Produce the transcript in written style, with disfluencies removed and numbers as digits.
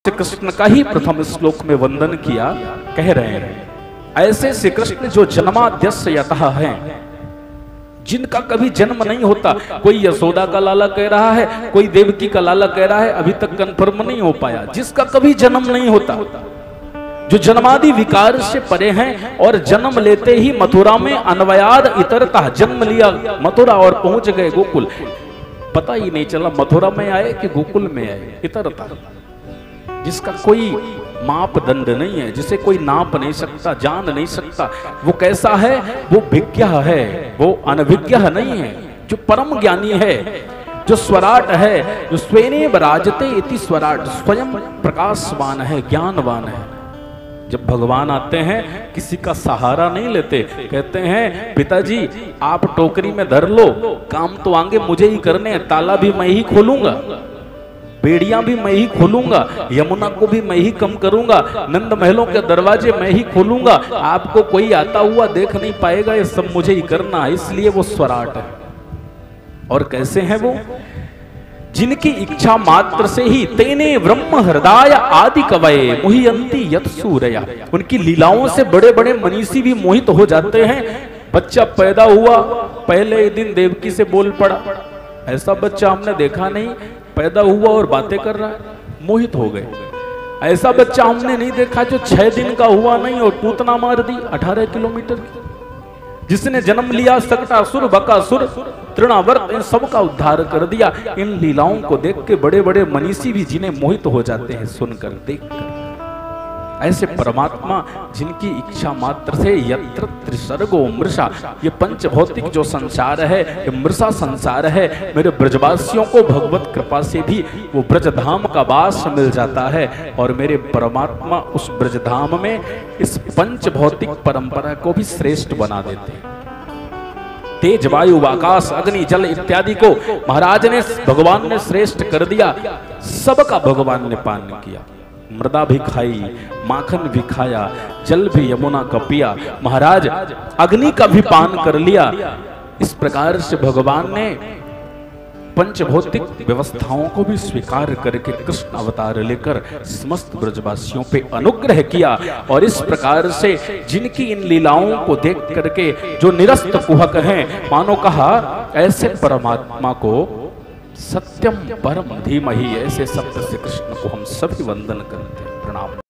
श्री कृष्ण का ही प्रथम श्लोक में वंदन किया, कह रहे हैं ऐसे श्री कृष्ण जो जन्माद्यस्य यतः हैं, जिनका कभी जन्म नहीं होता। कोई यशोदा का लाला कह रहा है, कोई देवकी का लाला कह रहा है, अभी तक कंफर्म नहीं हो पाया। जिसका कभी जन्म नहीं होता, जो जन्मादि विकार से परे हैं और जन्म लेते ही मथुरा में अन्वयाद इतरता, जन्म लिया मथुरा और पहुंच गए गोकुल, पता ही नहीं चला मथुरा में आए कि गोकुल में आए, इतरता। जिसका कोई मापदंड नहीं है, जिसे कोई नाप नहीं सकता, जान नहीं सकता, वो कैसा है, वो विज्ञ है, वो अनविज्ञ नहीं है। जो परम ज्ञानी है, जो स्वराट है, जो स्वेनेव राजते इति स्वराट, स्वयं प्रकाशवान है, ज्ञानवान है। जब भगवान आते हैं किसी का सहारा नहीं लेते, कहते हैं पिताजी आप टोकरी में धर लो, काम तो आगे मुझे ही करने हैं, ताला भी मैं ही खोलूंगा, बेड़ियां भी मैं ही खोलूंगा, यमुना को भी मैं ही कम करूंगा, नंद महलों के दरवाजे मैं ही खोलूंगा, आपको कोई आता हुआ देख नहीं पाएगा, ये सब मुझे ही करना है। इसलिए वो स्वराट है। और कैसे हैं वो? जिनकी इच्छा मात्र से ही तेने ब्रह्म हृदय आदि कवये मुह्यंती यत सूरया, उनकी लीलाओं से बड़े बड़े मनीषी भी मोहित हो जाते हैं। बच्चा पैदा हुआ, पहले ही दिन देवकी से बोल पड़ा, ऐसा बच्चा हमने देखा नहीं, पैदा हुआ और बातें कर रहा है, मोहित हो गए। ऐसा बच्चा हमने नहीं देखा जो 6 दिन का हुआ नहीं और पूतना मार दी 18 किलोमीटर की। जिसने जन्म लिया सकटासुर, बकासुर, तृणावर्त, इन सब का उद्धार कर दिया। इन लीलाओं को देख के बड़े बड़े मनीषी भी जिन्हें मोहित हो जाते हैं सुनकर, देखकर। ऐसे परमात्मा जिनकी इच्छा मात्र से यत्र त्रिसर्गो मृषा, ये पंच भौतिक जो संसार है, ये मृषा संसार है। मेरे ब्रजवासियों को भगवत कृपा से भी वो ब्रजधाम का वास मिल जाता है और मेरे परमात्मा उस ब्रजधाम में इस पंच भौतिक परंपरा को भी श्रेष्ठ बना देते हैं। तेज, वायु, आकाश, अग्नि, जल इत्यादि को महाराज ने, भगवान ने श्रेष्ठ कर दिया। सबका भगवान ने पान किया, मृदा भी खाई, माखन भी खाया, जल भी यमुना का पिया, महाराज अग्नि का भी पान कर लिया। इस प्रकार से भगवान ने पंचभौतिक व्यवस्थाओं को भी स्वीकार करके कृष्ण अवतार लेकर समस्त ब्रजवासियों पे अनुग्रह किया। और इस प्रकार से जिनकी इन लीलाओं को देख करके जो निरस्त कुहक हैं, मानो कहा ऐसे परमात्मा को सत्यम परम धीमहि, ऐसे सत्य से कृष्ण को हम सभी वंदन करते हैं, प्रणाम।